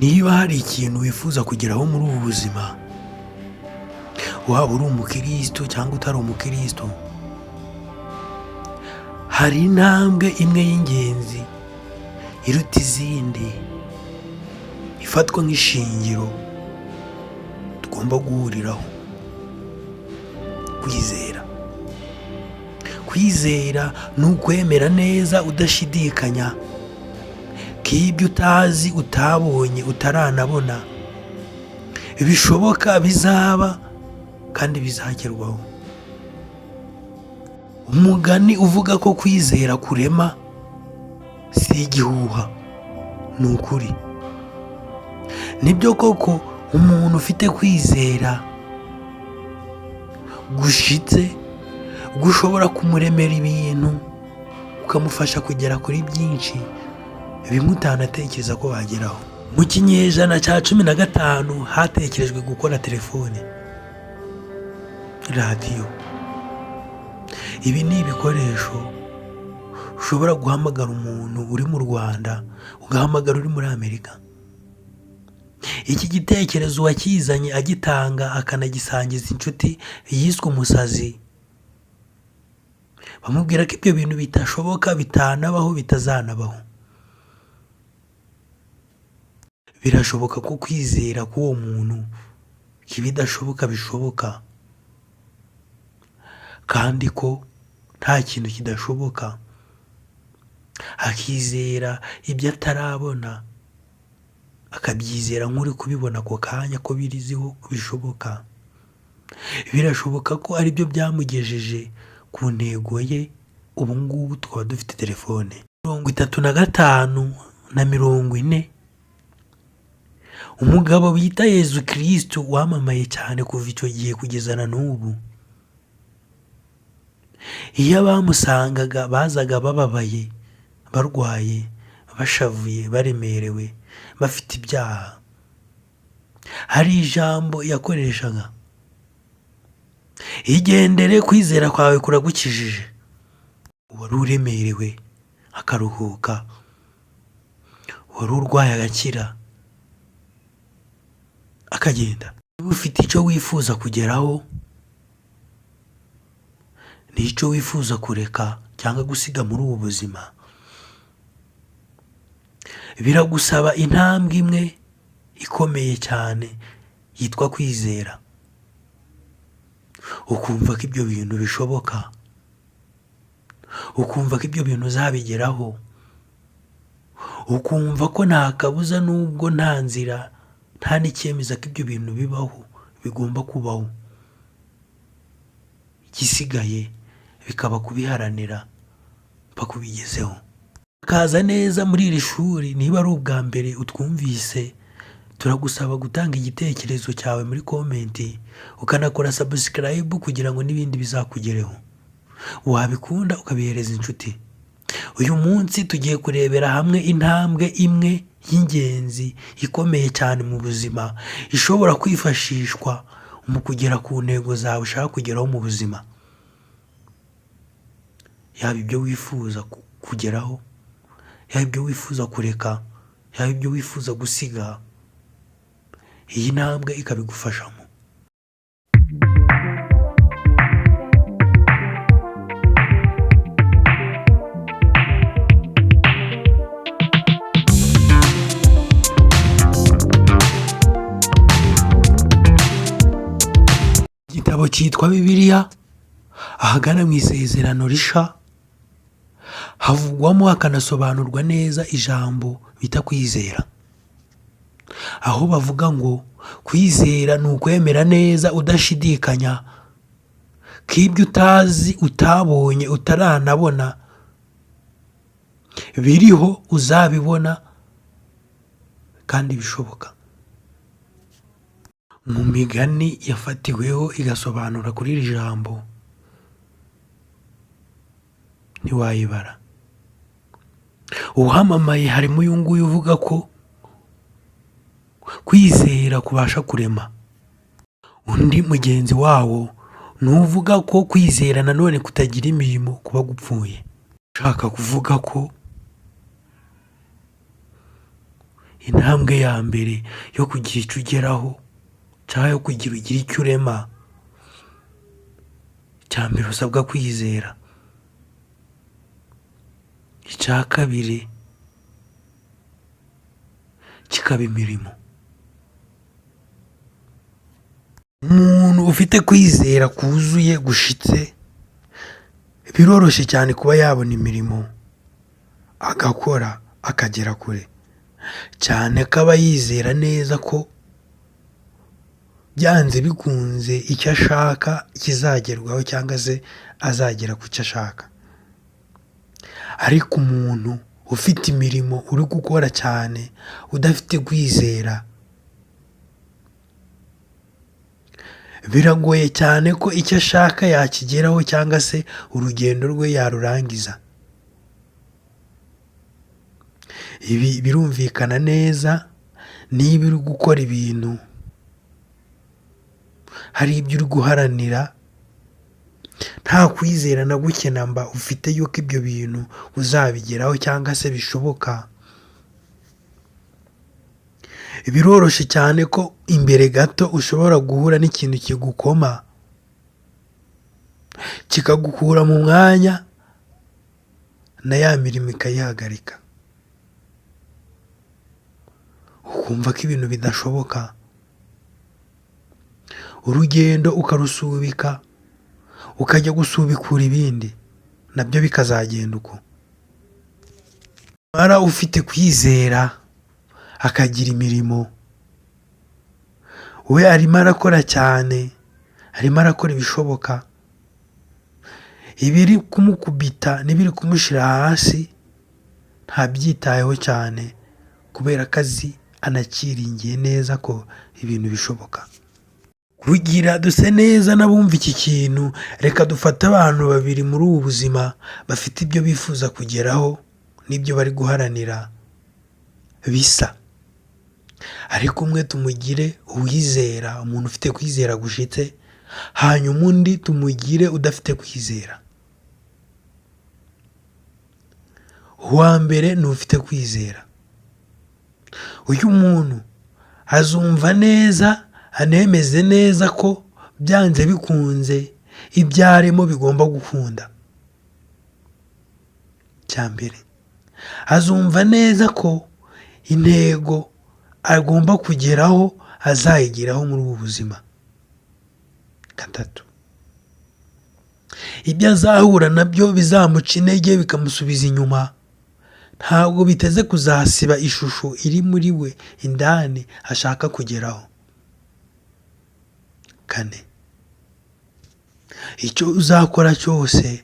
Niba hari ikintu wifuza kugeraho muri ubu buzima, waba uri umukristo cyangwa utari umukristo, hari intambwe imwe y'ingenzi iruta izindi ifatwa nk'ishingiro tugomba guhuriraho: kwizera. Kwizera ni ukwemera neza udashidikanya ko ibyo utazi, utabonye, utaranabona bishoboka, bizaba kandi bizagerwaho. Umugani uvuga ko kwizera kurema si igihuha, ni ukuri. Nibyo koko, umuntu ufite kwizera gushitse gushobora kumuremera ibintu, ukamufasha kugera kuri byinshi bimwe utanatekereza ko wageraho. Mu kinyejana cya 15 hatekerejwe gukora telefone, radiyo. Ibi ni ibikoresho ushobora guhamagara umuntu uri mu Rwanda, ugahamagara uri muri Amerika. Iki gitekerezo wakizanye agitanga akanagisangiza inshuti yiswe umusazi, bamubwira ko ibyo bintu bitashoboka, bitanabaho, bitazanabaho. Birashoboka ko kwizera k'uwo muntu ibidashoboka bishoboka, kandi ko nta kintu kidashoboka. Akizera ibyo atarabona, akabyizera nk'uri kubibona ako kanya ko biriziho bishoboka. Birashoboka ko ari byo byamugejeje ku ntego ye. Ubu ngubu twaba dufite telefone 35 na 40. Umugabo bita Yezu Kristo wamamaye cyane kuva icyo gihe kugeza na n'ubu. Iyo abamusangaga bazaga bababaye, barwaye, bashavuye, baremerewe, bafite ibyaha, hari ijambo yakoreshaga: igendere, kwizera kwawe kuragukijije. Wari uremerewe akaruhuka, wari urwaye agakira, akagenda. Niba ufite icyo wifuza kugeraho, n'icyo wifuza kureka cyangwa gusiga muri ubu buzima, biragusaba intambwe imwe ikomeye cyane yitwa kwizera. Ukumva ko ibyo bintu bishoboka, ukumva ko ibyo bintu uzabigeraho, ukumva ko nta kabuza, nubwo nta nzira, nta n'icyemeza ko ibyo bintu bibaho, bigomba kubaho. Igisigaye bikaba kubiharanira mpaka ubigezeho. Kaza neza muri iri shuri. Niba ari ubwa mbere utwumvise, turagusaba gutanga igitekerezo cyawe muri komenti, ukanakora subscribe kugira ngo n'ibindi bizakugereho. Wabikunda ukabihereza inshuti. Uyu munsi tugiye kurebera hamwe intambwe imwe y'ingenzi ikomeye cyane mu buzima, ishobora kwifashishwa mu kugera ku ntego zawe ushaka kugeraho mu buzima. Yaba ibyo wifuza kugeraho, yaba ibyo wifuza kureka, yaba ibyo wifuza gusiga, iyi ntambwe ikabigufashamo. Igitabo cyitwa Bibiliya, ahagana mu Isezerano Rishya, havugwamo hakanasobanurwa neza ijambo bita kwizera. Aho bavuga ngo kwizera ni ukwemera neza udashidikanya ko ibyo utazi, utabonye, utaranabona biriho, uzabibona kandi bishoboka. Mu migani yafatiweho igasobanura kuri iri jambo ntiwayibara. Uhamamaye harimo uyu nguyu uvuga ko kwizera kubasha kurema. Undi mugenzi wawo nuvuga ko kwizera nanone kutagira imirimo kuba gupfuye. Ushaka kuvuga ko intambwe ya mbere yo kugira icyo ugeraho cyangwa yo kugira ugire icyo urema, icya mbere usabwa kwizera. Icya kabiri kikaba imirimo. Umuntu ufite kwizera kuzuye gushitse biroroshye cyane kuba yabona imirimo agakora akagera kure, cyane ko aba yizera neza ko byanze bikunze icyo ashaka kizagerwaho cyangwa se azagera ku cyo ashaka. Ariko umuntu ufite imirimo uri gukora cyane udafite kwizera, biragoye cyane ko icyo ashaka yakigeraho cyangwa se urugendo rwe yarurangiza. Ibi birumvikana neza niba uri gukora ibintu hari ibyo uri guharanira, nta kwizera na guke namba ufite yuko ibyo bintu uzabigeraho cyangwa se bishoboka. Biroroshye cyane ko imbere gato ushobora guhura n'ikintu kigukoma kikagukura mu mwanya na ya mirimo ikayihagarika, ukumva ko ibintu bidashoboka, urugendo ukarusubika ukajya gusubikura ibindi nabyo bikazagenda uko. Mara ufite kwizera akagira imirimo, we arimo arakora cyane, arimo arakora ibishoboka, ibiri kumukubita n'ibiri kumushyira hasi ntabyitayeho cyane, kubera ko azi anakiringiye neza ko ibintu bishoboka. Kugira duse neza n'abumva iki kintu, reka dufate abantu babiri muri ubu buzima bafite ibyo bifuza kugeraho n'ibyo bari guharanira bisa, ariko umwe tumugire uwizera, umuntu ufite kwizera gushitse, hanyuma undi tumugire udafite kwizera. Uwa mbere ni ufite kwizera. Uyu muntu azumva neza, anemeze neza ko byanze bikunze ibyo arimo bigomba gukunda. Cya mbere, azumva neza ko intego agomba kugeraho azayigeraho muri ubu buzima. Gatatu, ibyo azahura nabyo bizamuca intege bikamusubiza inyuma, ntabwo biteze kuzasiba ishusho iri muri we indani ashaka kugeraho. Kane, icyo uzakora cyose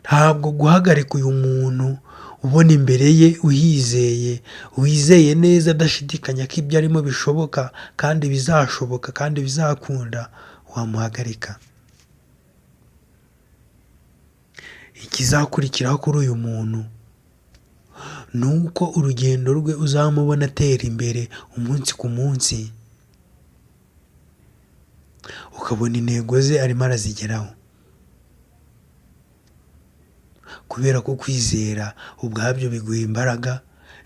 ntabwo guhagarika uyu muntu ubona imbere ye uhizeye, wizeye neza adashidikanya ko ibyo arimo bishoboka kandi bizashoboka kandi bizakunda, wamuhagarika. Ikizakurikiraho kuri uyu muntu ni uko urugendo rwe uzamubona atera imbere umunsi ku munsi, ukabona intego ze arimo arazigeraho, kubera ko kwizera ubwabyo biguha imbaraga,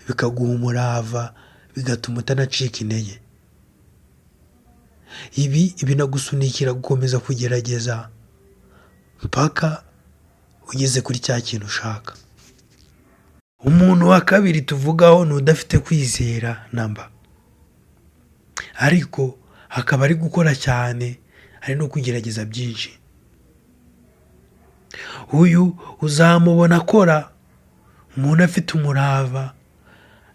bikaguha umurava, bigatuma utanacika intege. Ibi binagusunikira gukomeza kugerageza mpaka ugeze kuri cya kintu ushaka. Umuntu wa kabiri tuvugaho ni udafite kwizera namba, ariko akaba ari gukora cyane, ari no kugerageza byinshi. Uyu uzamubona akora, umuntu afite umurava,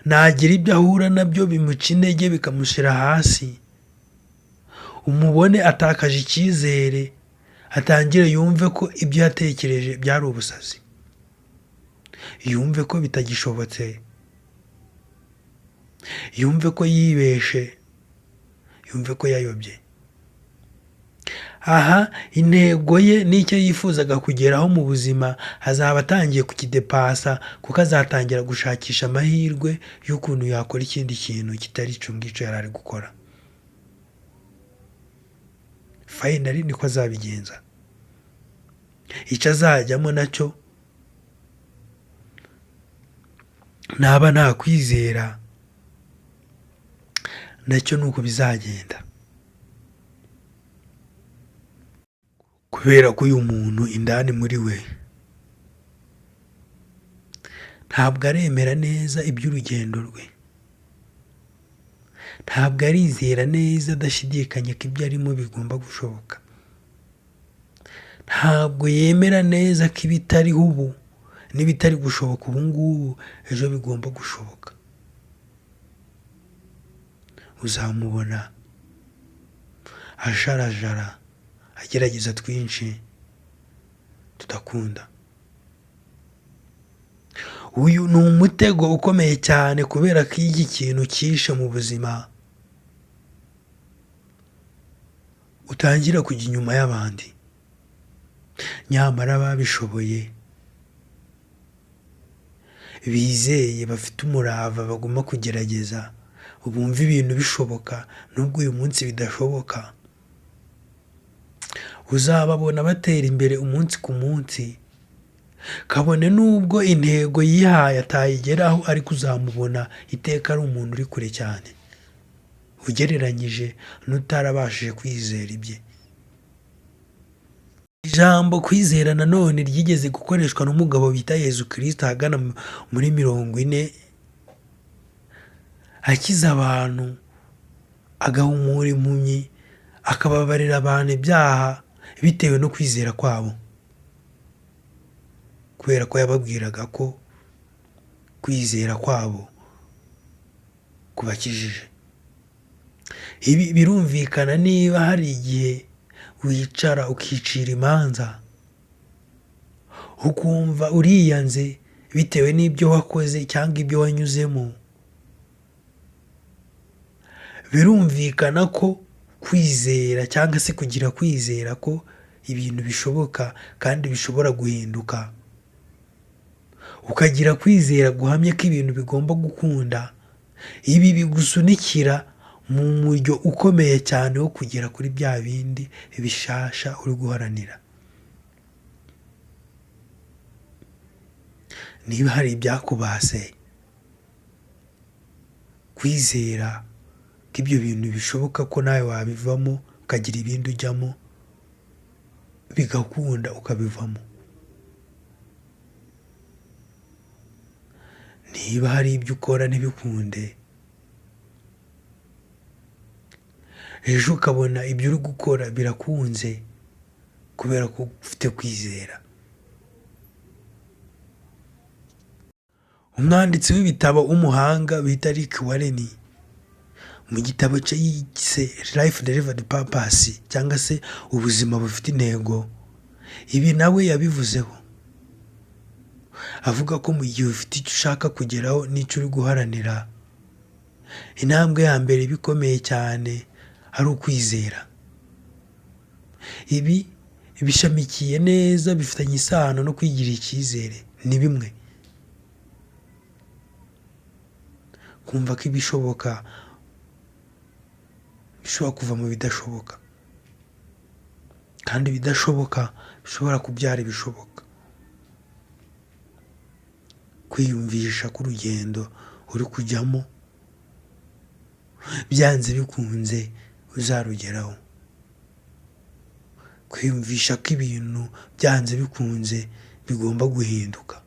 nagira ibyo ahura nabyo bimuca intege bikamushyira hasi, umubone atakaje icyizere, atangire yumve ko ibyo yatekereje byari ubusazi, yumve ko bitagishobotse, yumve ko yibeshe, yumve ko yayobye. Aha intego ye n'icyo yifuzaga kugeraho mu buzima azaba atangiye kukidepasa, kuko azatangira gushakisha amahirwe y'ukuntu yakora ikindi kintu kitari icyo ngicyo yari ari gukora. Finally niko azabigenza. Icyo azajyamo nacyo naba nta kwizera, nacyo ni uko bizagenda, kubera ko uyu muntu indani muri we ntabwo aremera neza iby'urugendo rwe, ntabwo arizera neza adashidikanya ko ibyo arimo bigomba gushoboka, ntabwo yemera neza ko ibitariho ubu n'ibitari gushoboka ubu ngubu ejo bigomba gushoboka. Uzamubona ajarajara agerageza twinshi tudakunda. Uyu ni umutego ukomeye cyane, kubera ko iki kintu cyishe mu buzima utangira kujya inyuma y'abandi, nyamara babishoboye bizeye bafite umurava bagomba kugerageza bumva ibintu bishoboka nubwo uyu munsi bidashoboka, uzababona batera imbere umunsi ku munsi, kabone nubwo intego yihaye atayigeraho, ariko uzamubona iteka ari umuntu uri kure cyane ugereranyije n'utarabashije kwizera ibye. Ijambo kwizera nanone ryigeze gukoreshwa n'umugabo bita Yezu Kristo ahagana muri 40, akiza abantu, agahumura impumyi, akababarira abantu ibyaha bitewe no kwizera kwabo, kubera ko yababwiraga ko kwizera kwabo kubakijije. Ibi birumvikana niba hari igihe wicara ukicira imanza ukumva uriyanze bitewe n'ibyo wakoze cyangwa ibyo wanyuzemo, birumvikana ko kwizera cyangwa se kugira kwizera ko ibintu bishoboka kandi bishobora guhinduka, ukagira kwizera guhamye ko ibintu bigomba gukunda, ibi bigusunikira mu muryo ukomeye cyane wo kugera kuri bya bindi bishasha uri guharanira. Niba hari ibyakubase, kwizera ko ibyo bintu bishoboka ko nawe wabivamo ukagira ibindi ujyamo bigakunda ukabivamo. Niba hari ibyo ukora ntibikunde, ejo ukabona ibyo uri gukora birakunze kubera ko ufite kwizera. Umwanditsi w'ibitabo w'umuhanga bita Rick Warren, mu gitabo cye yise Life Delivered Purpose cyangwa se ubuzima bufite intego, ibi nawe yabivuzeho, avuga ko mu gihe ufite icyo ushaka kugeraho n'icyo uri guharanira, intambwe ya mbere iba ikomeye cyane ari ukwizera. Ibi bishamikiye neza, bifitanye isano no kwigirira icyizere, ni bimwe. Kumva ko ibishoboka bishobora kuva mu bidashoboka, kandi ibidashoboka bishobora kubyara ibishoboka. Kwiyumvisha ko urugendo uri kujyamo byanze bikunze uzarugeraho, kwiyumvisha ko ibintu byanze bikunze bigomba guhinduka.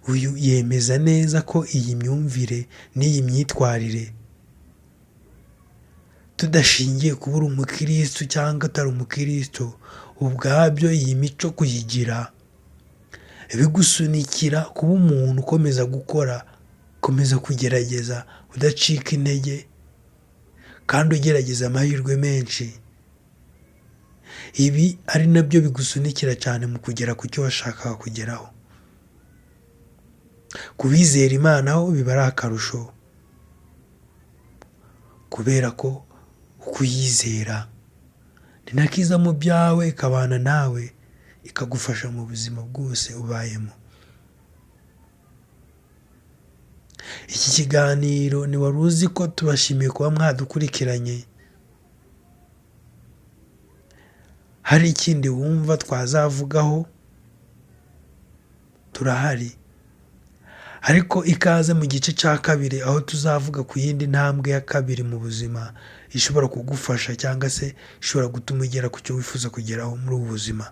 Uyu yemeza neza ko iyi myumvire n'iyi myitwarire, tudashingiye kuba uri umukristo cyangwa atari umukristo, ubwabyo iyi mico kuyigira bigusunikira kuba umuntu ukomeza gukora, ukomeza kugerageza, udacika intege kandi ugerageza amahirwe menshi. Ibi ari nabyo bigusunikira cyane mu kugera ku cyo washakaga kugeraho. Kubizera Imana ho biba ari akarusho, kubera ko ukuyizera ni nakiza mu byawe, ikabana nawe, ikagufasha mu buzima bwose ubayemo. Iki kiganiro ni wari uzi ko tubashimiye kuba mwadukurikiranye. Hari ikindi wumva twazavugaho, turahari. ariko ikaze mu gice cya kabiri aho tuzavuga ku yindi ntambwe ya kabiri mu buzima ishobora kugufasha cyangwa se ishobora gutuma ugera ku cyo wifuza kugeraho muri ubu buzima.